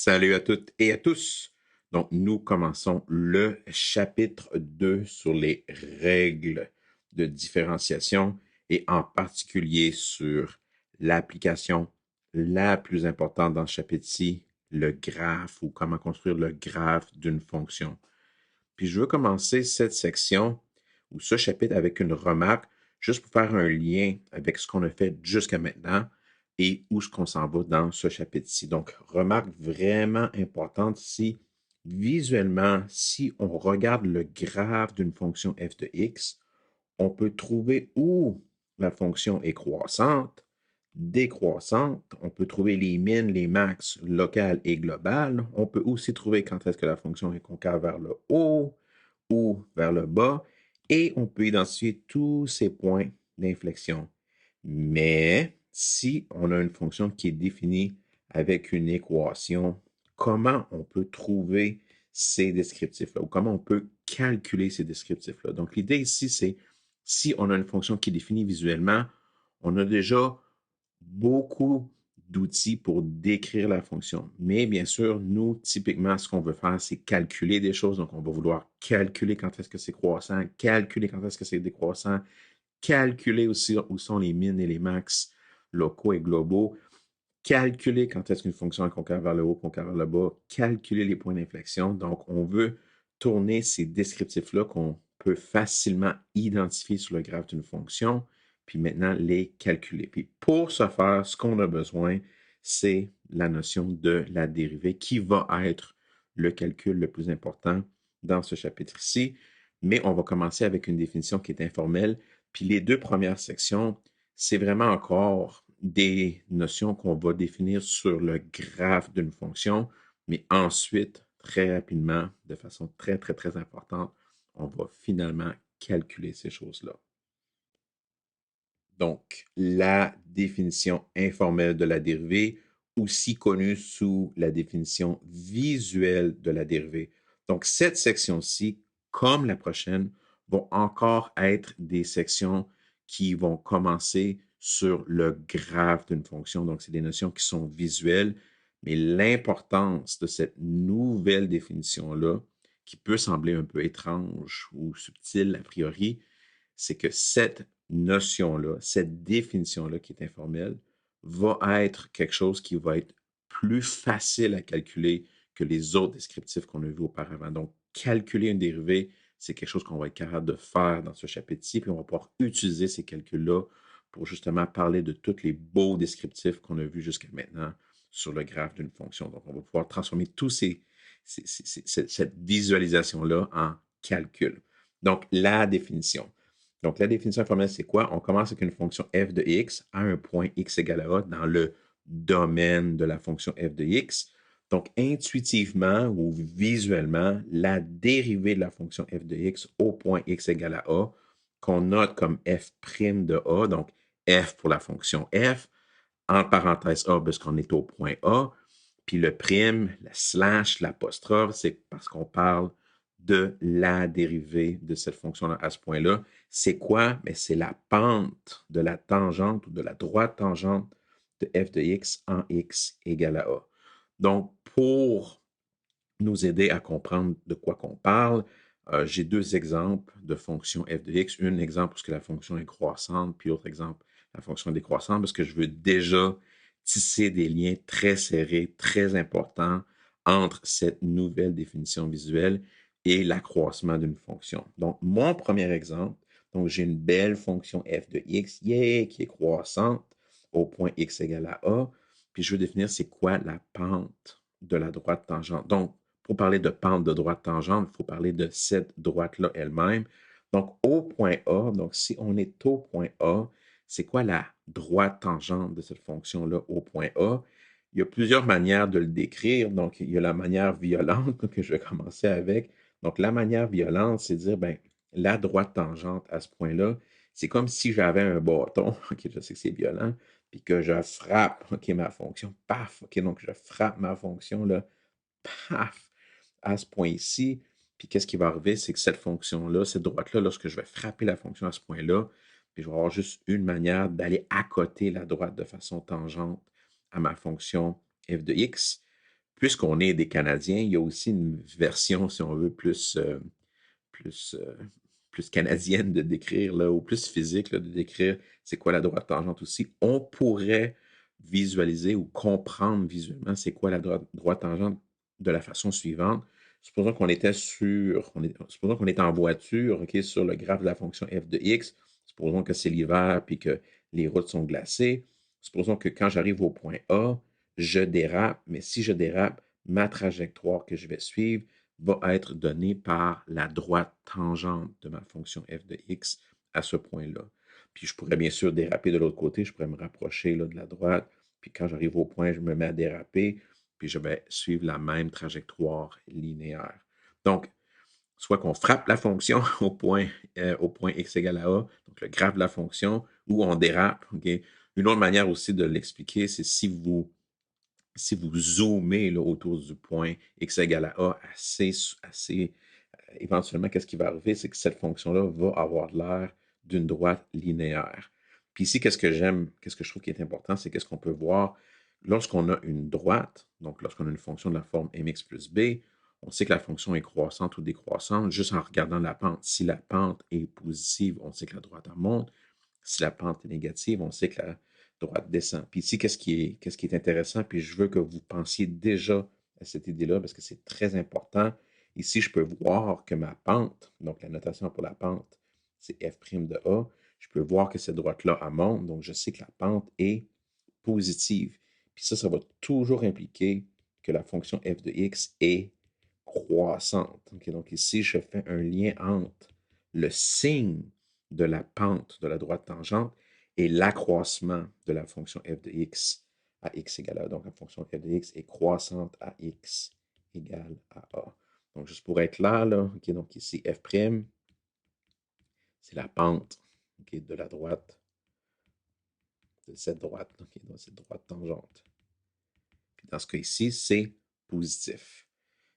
Salut à toutes et à tous. Donc, nous commençons le chapitre 2 sur les règles de différenciation et en particulier sur l'application la plus importante dans ce chapitre-ci, le graphe ou comment construire le graphe d'une fonction. Puis, je veux commencer cette section ou ce chapitre avec une remarque, juste pour faire un lien avec ce qu'on a fait jusqu'à maintenant et où est-ce qu'on s'en va dans ce chapitre-ci. Donc, remarque vraiment importante ici. Visuellement, si on regarde le graphe d'une fonction f de x, on peut trouver où la fonction est croissante, décroissante. On peut trouver les min, les max locales et globales. On peut aussi trouver quand est-ce que la fonction est concave vers le haut ou vers le bas. Et on peut identifier tous ces points d'inflexion. Mais si on a une fonction qui est définie avec une équation, comment on peut trouver ces descriptifs-là ou comment on peut calculer ces descriptifs-là? Donc, l'idée ici, c'est si on a une fonction qui est définie visuellement, on a déjà beaucoup d'outils pour décrire la fonction. Mais bien sûr, nous, typiquement, ce qu'on veut faire, c'est calculer des choses. Donc, on va vouloir calculer quand est-ce que c'est croissant, calculer quand est-ce que c'est décroissant, calculer aussi où sont les min et les max locaux et globaux, calculer quand est-ce qu'une fonction est concave vers le haut, concave vers le bas, calculer les points d'inflexion. Donc, on veut tourner ces descriptifs-là qu'on peut facilement identifier sur le graphe d'une fonction, puis maintenant les calculer. Puis pour ce faire, ce qu'on a besoin, c'est la notion de la dérivée qui va être le calcul le plus important dans ce chapitre-ci. Mais on va commencer avec une définition qui est informelle. Puis les deux premières sections, c'est vraiment encore des notions qu'on va définir sur le graphe d'une fonction, mais ensuite, très rapidement, de façon très, très, très importante, on va finalement calculer ces choses-là. Donc, la définition informelle de la dérivée, aussi connue sous la définition visuelle de la dérivée. Donc, cette section-ci, comme la prochaine, vont encore être des sections qui vont commencer sur le graphe d'une fonction. Donc, c'est des notions qui sont visuelles, mais l'importance de cette nouvelle définition-là, qui peut sembler un peu étrange ou subtile a priori, c'est que cette notion-là, cette définition-là qui est informelle, va être quelque chose qui va être plus facile à calculer que les autres descriptifs qu'on a vus auparavant. Donc, calculer une dérivée, c'est quelque chose qu'on va être capable de faire dans ce chapitre-ci, puis on va pouvoir utiliser ces calculs-là pour justement parler de tous les beaux descriptifs qu'on a vus jusqu'à maintenant sur le graphe d'une fonction. Donc, on va pouvoir transformer cette visualisation-là en calcul. Donc, la définition. Donc, la définition informelle, c'est quoi? On commence avec une fonction f de x à un point x égale à a dans le domaine de la fonction f de x. Donc, intuitivement ou visuellement, la dérivée de la fonction f de x au point x égale à a, qu'on note comme f' de a, donc f pour la fonction f, en parenthèse a parce qu'on est au point a, puis le prime, la slash, l'apostrophe, c'est parce qu'on parle de la dérivée de cette fonction-là à ce point-là. C'est quoi? Mais c'est la pente de la tangente ou de la droite tangente de f de x en x égale à a. Donc, pour nous aider à comprendre de quoi qu'on parle, j'ai deux exemples de fonctions f de x. Un exemple parce que la fonction est croissante, puis l'autre exemple, la fonction est décroissante, parce que je veux déjà tisser des liens très serrés, très importants entre cette nouvelle définition visuelle et l'accroissement d'une fonction. Donc, mon premier exemple, donc j'ai une belle fonction f de x, yeah, qui est croissante au point x égale à a, puis je veux définir c'est quoi la pente de la droite tangente. Donc, pour parler de pente de droite tangente, il faut parler de cette droite-là elle-même. Donc, au point A, donc si on est au point A, c'est quoi la droite tangente de cette fonction-là au point A? Il y a plusieurs manières de le décrire. Donc, il y a la manière violente que je vais commencer avec. Donc, la manière violente, c'est de dire, ben, la droite tangente à ce point-là, c'est comme si j'avais un bâton, OK, je sais que c'est violent, puis que je frappe, OK, ma fonction, paf, OK, donc je frappe ma fonction, là, paf, à ce point-ci. Puis qu'est-ce qui va arriver? C'est que cette fonction-là, cette droite-là, lorsque je vais frapper la fonction à ce point-là, puis je vais avoir juste une manière d'aller à côté la droite de façon tangente à ma fonction f de x. puisqu'on est des Canadiens, il y a aussi une version, si on veut, plus, plus canadienne de décrire, là, ou plus physique là, de décrire c'est quoi la droite tangente aussi. On pourrait visualiser ou comprendre visuellement c'est quoi la droite tangente de la façon suivante. Supposons qu'on est en voiture, OK, sur le graphe de la fonction f de x. Supposons que c'est l'hiver puis que les routes sont glacées. Supposons que quand j'arrive au point A, je dérape, mais si je dérape, ma trajectoire que je vais suivre va être donnée par la droite tangente de ma fonction f de x à ce point-là. Puis je pourrais bien sûr déraper de l'autre côté, je pourrais me rapprocher là, de la droite, puis quand j'arrive au point, je me mets à déraper, puis je vais suivre la même trajectoire linéaire. Donc, soit qu'on frappe la fonction au point x égale à a, donc le graphe de la fonction, ou on dérape. Okay? Une autre manière aussi de l'expliquer, c'est si vous zoomez là, autour du point x égale à a assez éventuellement, qu'est-ce qui va arriver? C'est que cette fonction-là va avoir l'air d'une droite linéaire. Puis ici, qu'est-ce que j'aime, qu'est-ce que je trouve qui est important, c'est qu'est-ce qu'on peut voir lorsqu'on a une droite, donc lorsqu'on a une fonction de la forme mx plus b, on sait que la fonction est croissante ou décroissante juste en regardant la pente. Si la pente est positive, on sait que la droite en monte. Si la pente est négative, on sait que la droite descend. Puis ici, qu'est-ce qui est intéressant, puis je veux que vous pensiez déjà à cette idée-là parce que c'est très important. Ici, je peux voir que ma pente, donc la notation pour la pente, c'est f' de A. Je peux voir que cette droite-là, elle monte, donc je sais que la pente est positive. Puis ça va toujours impliquer que la fonction f de x est croissante. Okay, donc ici, je fais un lien entre le signe de la pente de la droite tangente et l'accroissement de la fonction f de x à x égale à. Donc la fonction f de x est croissante à x égale à a. Donc juste pour être là, okay, donc ici f', c'est la pente okay, de la droite, de cette droite, okay, donc cette droite tangente. Puis dans ce cas ici, c'est positif.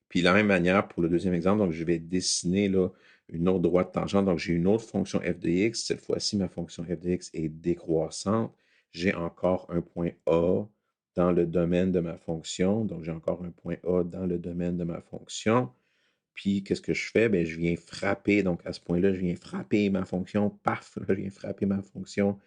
Puis de la même manière, pour le deuxième exemple, donc je vais dessiner là, une autre droite tangente. Donc j'ai une autre fonction f de x. Cette fois-ci, ma fonction f de x est décroissante. J'ai encore un point A dans le domaine de ma fonction. Donc j'ai encore un point A dans le domaine de ma fonction. Puis qu'est-ce que je fais? Bien, je viens frapper. Donc à ce point-là, je viens frapper ma fonction. Paf! Là, je viens frapper ma fonction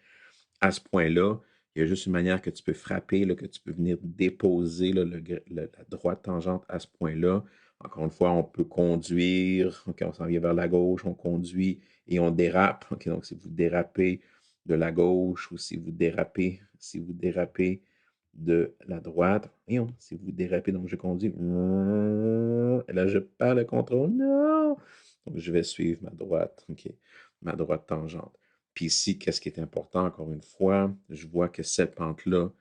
à ce point-là. Il y a juste une manière que tu peux frapper, là, que tu peux venir déposer là, la droite tangente à ce point-là. Encore une fois, on peut conduire, okay, on s'en vient vers la gauche, on conduit et on dérape. Okay, donc, si vous dérapez de la gauche ou si vous dérapez de la droite, voyons, si vous dérapez, donc je conduis, et là je perds le contrôle, non! Donc, je vais suivre ma droite, okay, ma droite tangente. Puis ici, qu'est-ce qui est important, encore une fois, je vois que cette pente-là,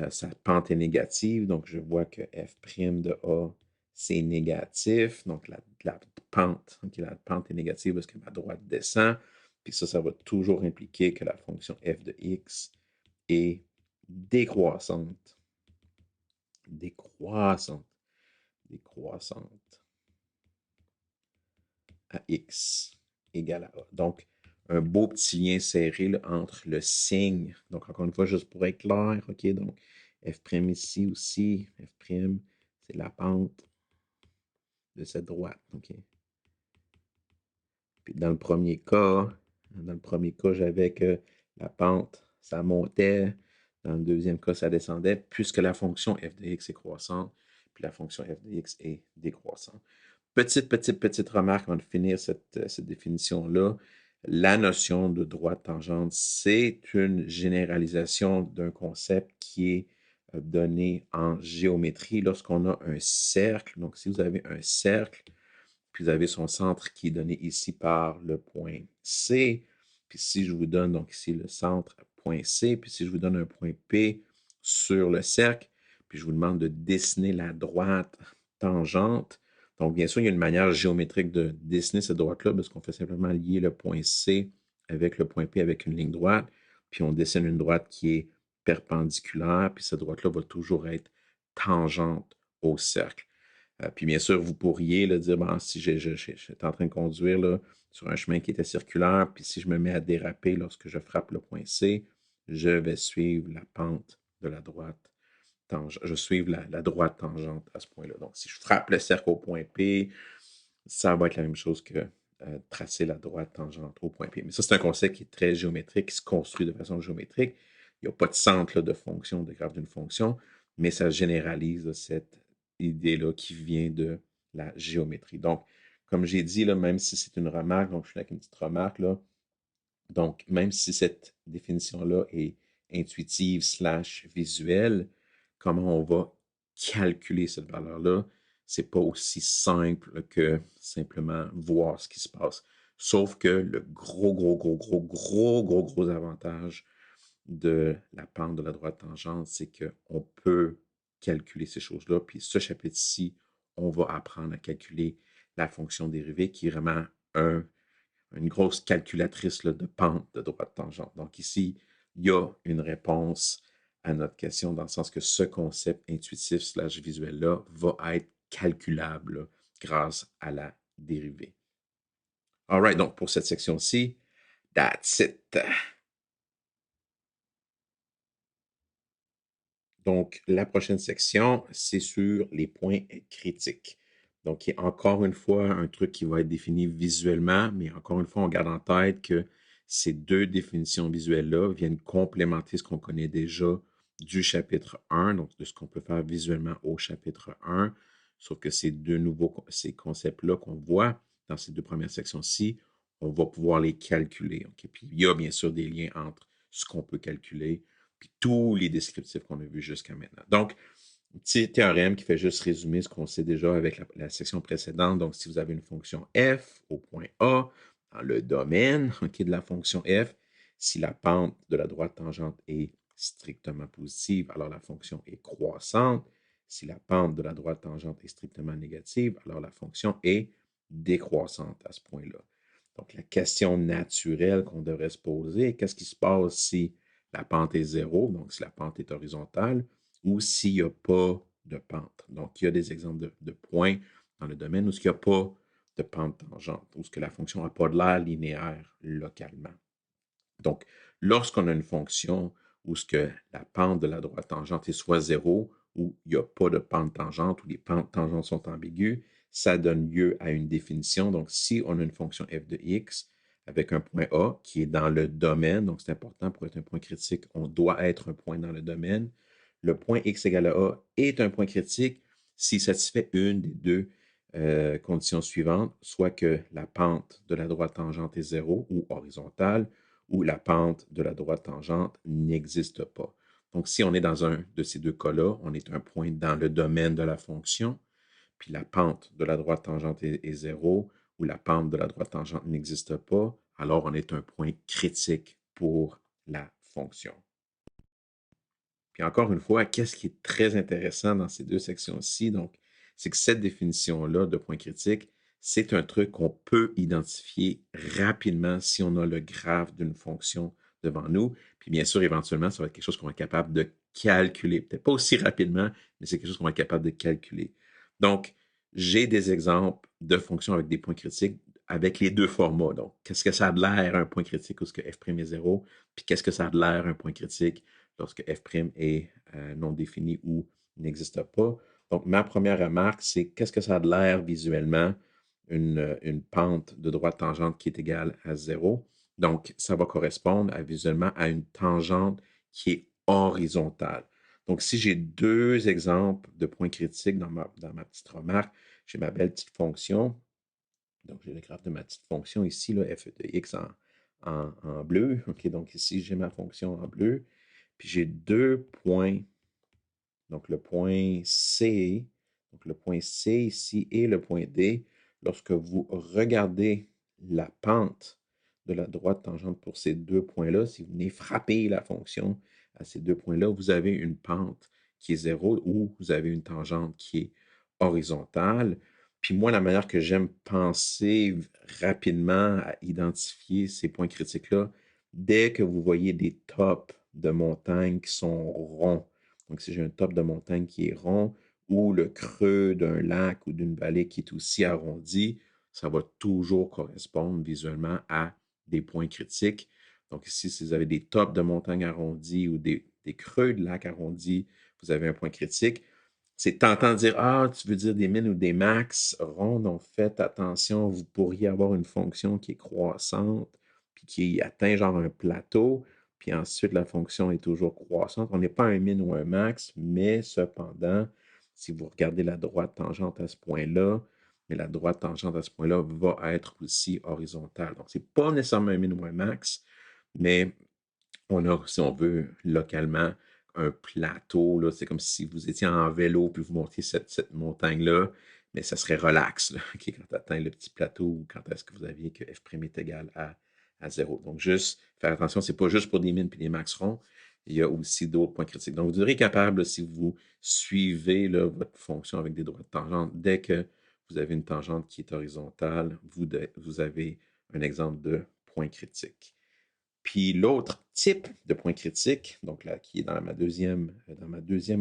sa pente est négative, donc je vois que f' de A, c'est négatif, donc la pente, okay, la pente est négative parce que ma droite descend, puis ça va toujours impliquer que la fonction f de x est décroissante, décroissante, décroissante à x égale à A. Donc, un beau petit lien serré là, entre le signe. Donc, encore une fois, juste pour être clair, OK, donc f' ici aussi, f', c'est la pente de cette droite, OK. Puis dans le premier cas, j'avais que la pente, ça montait. Dans le deuxième cas, ça descendait, puisque la fonction f de x est croissante, puis la fonction f de x est décroissante. Petite remarque avant de finir cette définition-là. La notion de droite tangente, c'est une généralisation d'un concept qui est donné en géométrie lorsqu'on a un cercle. Donc, si vous avez un cercle, puis vous avez son centre qui est donné ici par le point C, puis si je vous donne donc ici le centre point C, puis si je vous donne un point P sur le cercle, puis je vous demande de dessiner la droite tangente. Donc, bien sûr, il y a une manière géométrique de dessiner cette droite-là, parce qu'on fait simplement lier le point C avec le point P avec une ligne droite, puis on dessine une droite qui est perpendiculaire, puis cette droite-là va toujours être tangente au cercle. Puis bien sûr, vous pourriez là, dire, bon, si j'étais en train de conduire là, sur un chemin qui était circulaire, puis si je me mets à déraper lorsque je frappe le point C, je vais suivre la pente de la droite je suive la droite tangente à ce point-là. Donc, si je frappe le cercle au point P, ça va être la même chose que tracer la droite tangente au point P. Mais ça, c'est un concept qui est très géométrique, qui se construit de façon géométrique. Il n'y a pas de centre là, de fonction, de graphe d'une fonction, mais ça généralise là, cette idée-là qui vient de la géométrie. Donc, comme j'ai dit, là, même si c'est une remarque, donc je suis avec une petite remarque, là, donc même si cette définition-là est intuitive slash visuelle, comment on va calculer cette valeur-là, c'est pas aussi simple que simplement voir ce qui se passe. Sauf que le gros avantage de la pente de la droite tangente, c'est qu'on peut calculer ces choses-là. Puis ce chapitre-ci, on va apprendre à calculer la fonction dérivée qui est vraiment une grosse calculatrice là, de pente de droite tangente. Donc ici, il y a une réponse à notre question dans le sens que ce concept intuitif slash visuel-là va être calculable là, grâce à la dérivée. All right, donc pour cette section-ci, that's it. Donc, la prochaine section, c'est sur les points critiques. Donc, il y a encore une fois un truc qui va être défini visuellement, mais encore une fois, on garde en tête que ces deux définitions visuelles-là viennent complémenter ce qu'on connaît déjà du chapitre 1, donc de ce qu'on peut faire visuellement au chapitre 1, sauf que ces concepts-là qu'on voit dans ces deux premières sections-ci, on va pouvoir les calculer. OK? Puis, il y a bien sûr des liens entre ce qu'on peut calculer puis tous les descriptifs qu'on a vus jusqu'à maintenant. Donc, un petit théorème qui fait juste résumer ce qu'on sait déjà avec la section précédente. Donc, si vous avez une fonction f au point A, dans le domaine okay, de la fonction f, si la pente de la droite tangente est strictement positive, alors la fonction est croissante. Si la pente de la droite tangente est strictement négative, alors la fonction est décroissante à ce point-là. Donc, la question naturelle qu'on devrait se poser, qu'est-ce qui se passe si la pente est zéro, donc si la pente est horizontale, ou s'il n'y a pas de pente. Donc, il y a des exemples de points dans le domaine où il n'y a pas de pente tangente, où ce que la fonction n'a pas de l'air linéaire localement. Donc, lorsqu'on a une fonction où ce que la pente de la droite tangente est soit zéro, ou il n'y a pas de pente tangente, ou les pentes tangentes sont ambiguës, ça donne lieu à une définition. Donc, si on a une fonction f de x avec un point A qui est dans le domaine, donc c'est important pour être un point critique, on doit être un point dans le domaine. Le point x égale à A est un point critique s'il satisfait une des deux conditions suivantes, soit que la pente de la droite tangente est zéro ou horizontale, où la pente de la droite tangente n'existe pas. Donc, si on est dans un de ces deux cas-là, on est un point dans le domaine de la fonction, puis la pente de la droite tangente est zéro, ou la pente de la droite tangente n'existe pas, alors on est un point critique pour la fonction. Puis encore une fois, qu'est-ce qui est très intéressant dans ces deux sections-ci? Donc, c'est que cette définition-là de point critique, c'est un truc qu'on peut identifier rapidement si on a le graphe d'une fonction devant nous. Puis bien sûr, éventuellement, ça va être quelque chose qu'on va être capable de calculer. Peut-être pas aussi rapidement, mais c'est quelque chose qu'on va être capable de calculer. Donc, j'ai des exemples de fonctions avec des points critiques avec les deux formats. Donc, qu'est-ce que ça a de l'air un point critique lorsque f' est 0, puis qu'est-ce que ça a de l'air un point critique lorsque f' est non défini ou n'existe pas. Donc, ma première remarque, c'est qu'est-ce que ça a de l'air visuellement une pente de droite tangente qui est égale à 0. Donc, ça va correspondre visuellement à une tangente qui est horizontale. Donc, si j'ai deux exemples de points critiques dans ma petite remarque, j'ai ma belle petite fonction. Donc, j'ai le graphe de ma petite fonction ici, là, f de x en bleu. OK, donc ici, j'ai ma fonction en bleu. Puis j'ai deux points. Donc, le point C, donc le point C ici et le point D. Lorsque vous regardez la pente de la droite tangente pour ces deux points-là, si vous venez frapper la fonction à ces deux points-là, vous avez une pente qui est zéro ou vous avez une tangente qui est horizontale. Puis moi, la manière que j'aime penser rapidement à identifier ces points critiques-là, dès que vous voyez des tops de montagnes qui sont ronds, donc si j'ai un top de montagne qui est rond ou le creux d'un lac ou d'une vallée qui est aussi arrondi, ça va toujours correspondre visuellement à des points critiques. Donc ici, si vous avez des tops de montagne arrondis ou des creux de lac arrondis, vous avez un point critique. C'est tentant de dire, ah, tu veux dire des min ou des max ronds, donc faites attention, vous pourriez avoir une fonction qui est croissante, puis qui atteint genre un plateau, puis ensuite la fonction est toujours croissante. On n'est pas un min ou un max, mais cependant, si vous regardez la droite tangente à ce point-là, mais la droite tangente à ce point-là va être aussi horizontale. Donc, ce n'est pas nécessairement un min ou un max, mais on a, si on veut, localement, un plateau, là. C'est comme si vous étiez en vélo puis vous montiez cette montagne-là, mais ça serait relax, là, OK, quand tu atteins le petit plateau ou quand est-ce que vous aviez que f' est égal à 0. Donc, juste faire attention, c'est pas juste pour des mines puis des max ronds, il y a aussi d'autres points critiques. Donc, vous devrez être capable, là, si vous suivez là, votre fonction avec des droites tangentes, dès que vous avez une tangente qui est horizontale, vous avez un exemple de point critique. Puis l'autre type de point critique, donc là, qui est dans ma deuxième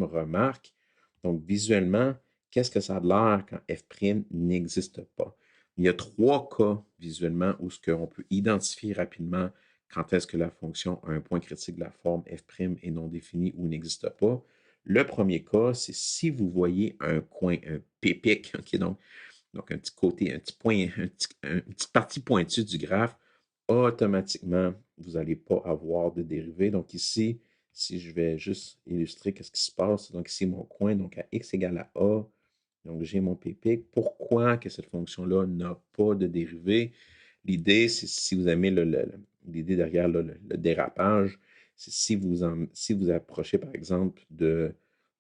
remarque, donc visuellement, qu'est-ce que ça a de l'air quand f' n'existe pas? Il y a trois cas visuellement où ce qu'on peut identifier rapidement quand est-ce que la fonction a un point critique de la forme f' est non défini ou n'existe pas. Le premier cas, c'est si vous voyez un coin, un pépic, OK, donc un petit côté, un petit point, une petite partie pointue du graphe, automatiquement, vous n'allez pas avoir de dérivée. Donc ici, si je vais juste illustrer qu'est-ce qui se passe, donc ici mon coin, donc à x égale à a, donc j'ai mon ppic. Pourquoi que cette fonction-là n'a pas de dérivée? L'idée, c'est si vous aimez l'idée derrière le dérapage, c'est si vous approchez par exemple de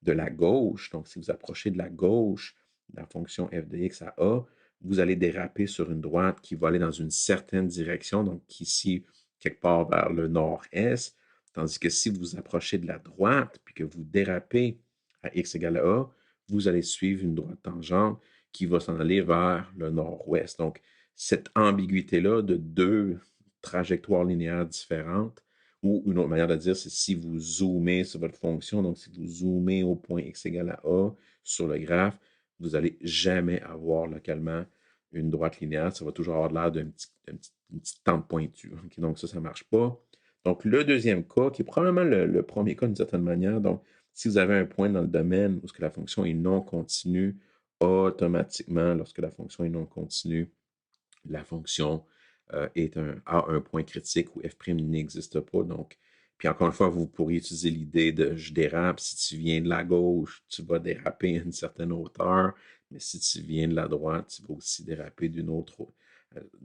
la gauche, donc si vous approchez de la gauche, la fonction f de x à a, vous allez déraper sur une droite qui va aller dans une certaine direction, donc ici, quelque part vers le nord-est, tandis que si vous approchez de la droite, puis que vous dérapez à x égale à a, vous allez suivre une droite tangente qui va s'en aller vers le nord-ouest. Donc, cette ambiguïté-là de deux trajectoires linéaires différentes, ou une autre manière de dire, c'est si vous zoomez sur votre fonction, donc si vous zoomez au point x égale à a sur le graphe, vous n'allez jamais avoir localement une droite linéaire. Ça va toujours avoir l'air d'une petite tente pointue. Okay? Donc, ça ne marche pas. Donc, le deuxième cas, qui est probablement le premier cas d'une certaine manière, donc, si vous avez un point dans le domaine où la fonction est non continue, automatiquement, lorsque la fonction est non continue, la fonction a un point critique où f' n'existe pas. Donc, puis encore une fois, vous pourriez utiliser l'idée de je dérape. Si tu viens de la gauche, tu vas déraper à une certaine hauteur, mais si tu viens de la droite, tu vas aussi déraper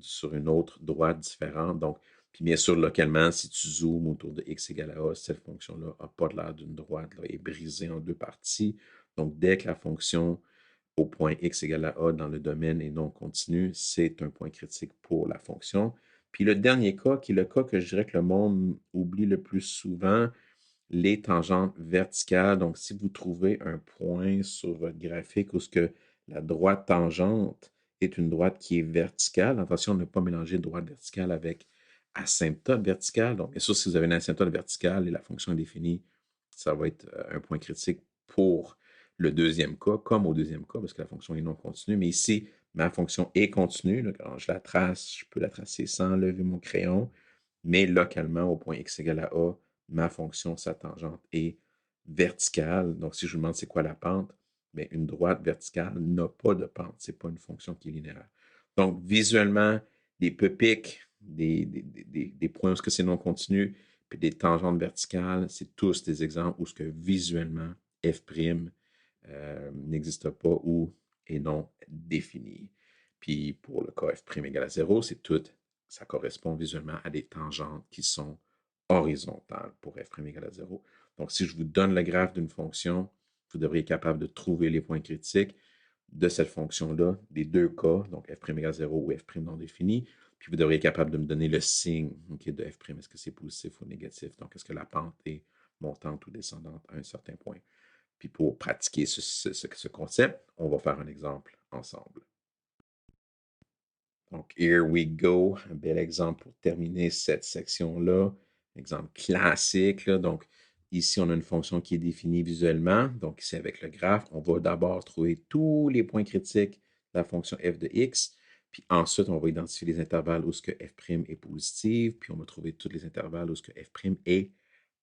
sur une autre droite différente. Donc, puis bien sûr, localement, si tu zoomes autour de x égale à a, cette fonction-là n'a pas l'air d'une droite, là, est brisée en deux parties. Donc, dès que la fonction au point x égale à a dans le domaine et non continu, c'est un point critique pour la fonction. Puis le dernier cas, qui est le cas que je dirais que le monde oublie le plus souvent, les tangentes verticales. Donc, si vous trouvez un point sur votre graphique où ce que la droite tangente est une droite qui est verticale, attention de ne pas mélanger droite verticale avec asymptote verticale. Donc, bien sûr, si vous avez une asymptote verticale et la fonction est définie, ça va être un point critique pour le deuxième cas, comme au deuxième cas, parce que la fonction est non continue. Mais ici, ma fonction est continue. Là, quand je la trace, je peux la tracer sans lever mon crayon, mais localement, au point x égale à a, ma fonction, sa tangente est verticale. Donc, si je vous demande c'est quoi la pente, bien, une droite verticale n'a pas de pente. Ce n'est pas une fonction qui est linéaire. Donc, visuellement, des pupics, des points où c'est non continu, puis des tangentes verticales, c'est tous des exemples où ce que visuellement, f' n'existe pas ou est non défini. Puis pour le cas f' égale à 0, c'est tout, ça correspond visuellement à des tangentes qui sont horizontales pour f' égale à 0. Donc, si je vous donne le graphe d'une fonction, vous devriez être capable de trouver les points critiques de cette fonction-là, des deux cas, donc f' égale à 0 ou f' non défini, puis vous devriez être capable de me donner le signe de f', est-ce que c'est positif ou négatif, donc est-ce que la pente est montante ou descendante à un certain point. Puis pour pratiquer ce concept, on va faire un exemple ensemble. Donc, here we go. Un bel exemple pour terminer cette section-là. Exemple classique. Là. Donc, ici, on a une fonction qui est définie visuellement. Donc, ici, avec le graphe, on va d'abord trouver tous les points critiques de la fonction f de x. Puis ensuite, on va identifier les intervalles où ce que f' est positive. Puis on va trouver tous les intervalles où ce que f' est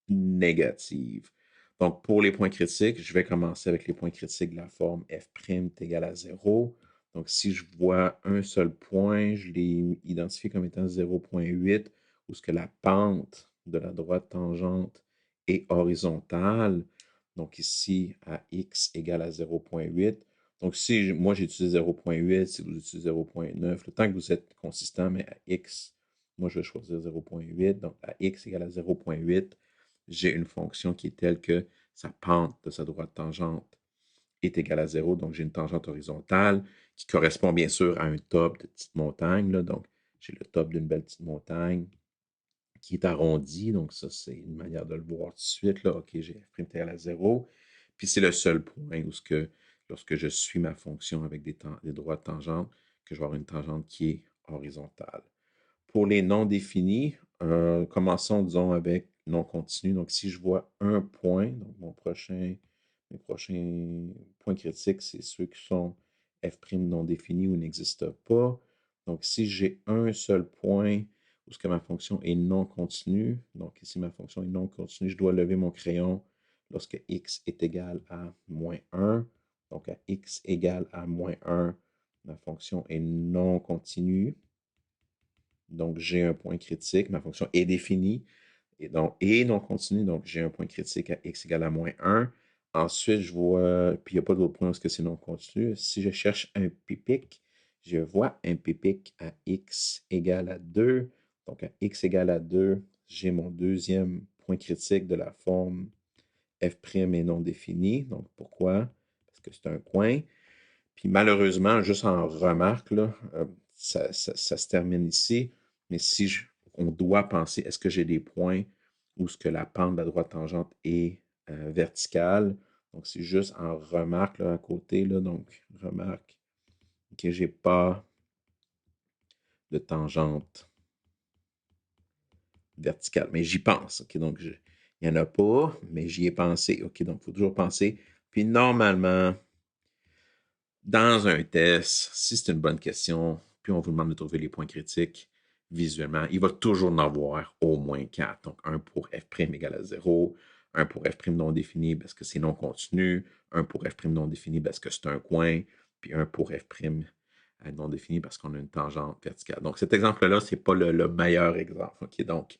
négative. Donc, pour les points critiques, je vais commencer avec les points critiques de la forme f' est égal à 0. Donc, si je vois un seul point, je l'ai identifié comme étant 0,8, où ce que la pente de la droite tangente est horizontale. Donc, ici, à x égale à 0,8. Donc, si moi j'ai utilisé 0,8, si vous utilisez 0,9, le temps que vous êtes consistant, mais à x, moi je vais choisir 0,8. Donc, à x égale à 0,8, j'ai une fonction qui est telle que sa pente de sa droite tangente est égale à 0. Donc, j'ai une tangente horizontale qui correspond bien sûr à un top de petite montagne. Là. Donc, j'ai le top d'une belle petite montagne qui est arrondi. Donc, ça, c'est une manière de le voir tout de suite. Là. OK, j'ai f' égale à 0. Puis, c'est le seul point où, lorsque je suis ma fonction avec des droites tangentes, que je vais avoir une tangente qui est horizontale. Pour les non définis, commençons, disons, avec non continu. Donc, si je vois un point, donc mes prochains points critiques, c'est ceux qui sont f' non définis ou n'existent pas. Donc, si j'ai un seul point où ce que ma fonction est non continue, donc ici ma fonction est non continue, je dois lever mon crayon lorsque x est égal à moins 1. Donc, à x égale à moins 1, ma fonction est non continue. Donc, j'ai un point critique. Ma fonction est définie et non continue. Donc, j'ai un point critique à x égale à moins 1. Ensuite, je vois, puis il n'y a pas d'autre point parce que c'est non continu. Si je cherche un pipic, je vois un pipic à x égale à 2. Donc, à x égale à 2, j'ai mon deuxième point critique de la forme f' est non défini. Donc, pourquoi? Parce que c'est un coin. Puis malheureusement, juste en remarque, là, ça se termine ici. Mais si on doit penser, est-ce que j'ai des points où ce que la pente de la droite tangente est verticale? Donc, c'est juste en remarque là, à côté. Là, donc, remarque que je n'ai pas de tangente verticale. Mais j'y pense. OK, donc, il n'y en a pas, mais j'y ai pensé. OK, donc, il faut toujours penser. Puis normalement, dans un test, si c'est une bonne question, puis on vous demande de trouver les points critiques visuellement, il va toujours en avoir au moins 4. Donc, un pour f' égale à 0, un pour f' non défini parce que c'est non continu, un pour f' non défini parce que c'est un coin, puis un pour f' non défini parce qu'on a une tangente verticale. Donc, cet exemple-là, ce n'est pas le meilleur exemple. OK, donc,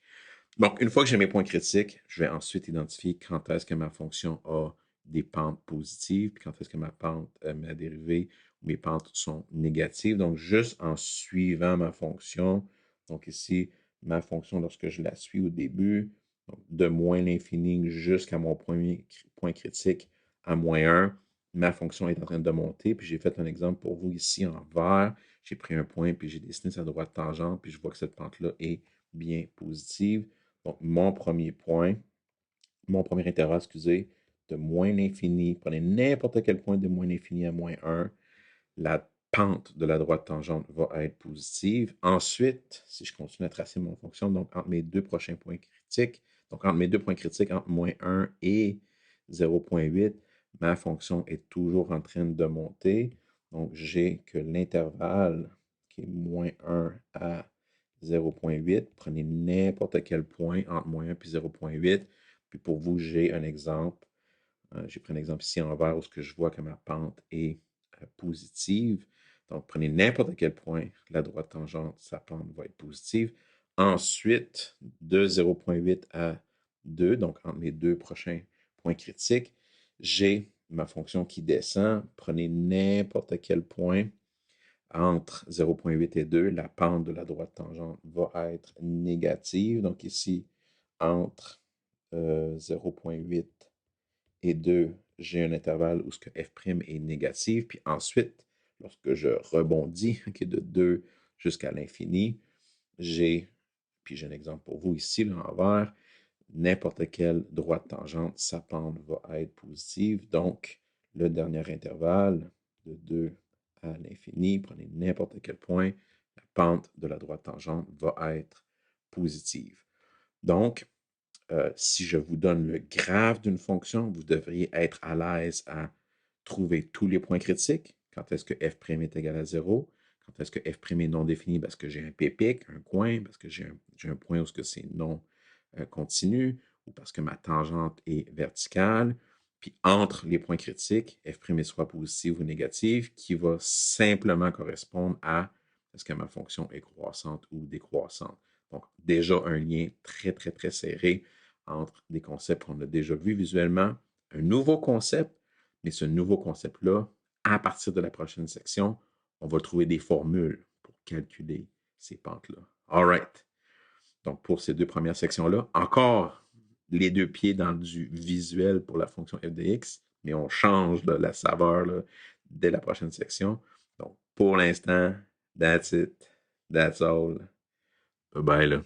une fois que j'ai mes points critiques, je vais ensuite identifier quand est-ce que ma fonction a des pentes positives, puis quand est-ce que ma dérivée ou mes pentes sont négatives. Donc, juste en suivant ma fonction, donc ici, ma fonction, lorsque je la suis au début, donc de moins l'infini jusqu'à mon premier point critique à moins 1, ma fonction est en train de monter. Puis j'ai fait un exemple pour vous ici en vert. J'ai pris un point, puis j'ai dessiné sa droite tangente, puis je vois que cette pente-là est bien positive. Donc, mon premier intervalle, excusez, de moins l'infini, prenez n'importe quel point de moins l'infini à moins 1, la pente de la droite tangente va être positive. Ensuite, si je continue à tracer mon fonction, donc entre mes deux prochains points critiques, donc entre mes deux points critiques, entre moins 1 et 0,8, ma fonction est toujours en train de monter. Donc, j'ai que l'intervalle qui est moins 1 à 0,8. Prenez n'importe quel point entre moins 1 et 0,8. Puis pour vous, j'ai un exemple. J'ai pris un exemple ici en vert où ce que je vois que ma pente est positive. Donc, prenez n'importe quel point, la droite tangente, sa pente va être positive. Ensuite, de 0,8 à 2, donc entre mes deux prochains points critiques, j'ai ma fonction qui descend. Prenez n'importe quel point entre 0,8 et 2, la pente de la droite tangente va être négative. Donc ici, entre 0,8 et 2, j'ai un intervalle où ce que f' est négatif. Puis ensuite, lorsque je rebondis qui est de 2 jusqu'à l'infini, puis j'ai un exemple pour vous ici, là, en vert, n'importe quelle droite tangente, sa pente va être positive. Donc, le dernier intervalle de 2 à l'infini, prenez n'importe quel point, la pente de la droite tangente va être positive. Donc, si je vous donne le graphe d'une fonction, vous devriez être à l'aise à trouver tous les points critiques. Quand est-ce que f' est égal à 0? Quand est-ce que f' est non défini parce que j'ai un pipic, un coin, parce que j'ai un point où c'est non continu, ou parce que ma tangente est verticale. Puis entre les points critiques, f' est soit positive ou négative, qui va simplement correspondre à est-ce que ma fonction est croissante ou décroissante. Donc, déjà un lien très, très, très serré entre des concepts qu'on a déjà vus visuellement, un nouveau concept, mais ce nouveau concept-là, à partir de la prochaine section, on va trouver des formules pour calculer ces pentes-là. All right. Donc, pour ces deux premières sections-là, encore les deux pieds dans du visuel pour la fonction f de x, mais on change là, la saveur là, dès la prochaine section. Donc, pour l'instant, that's it. That's all. Bye bye là.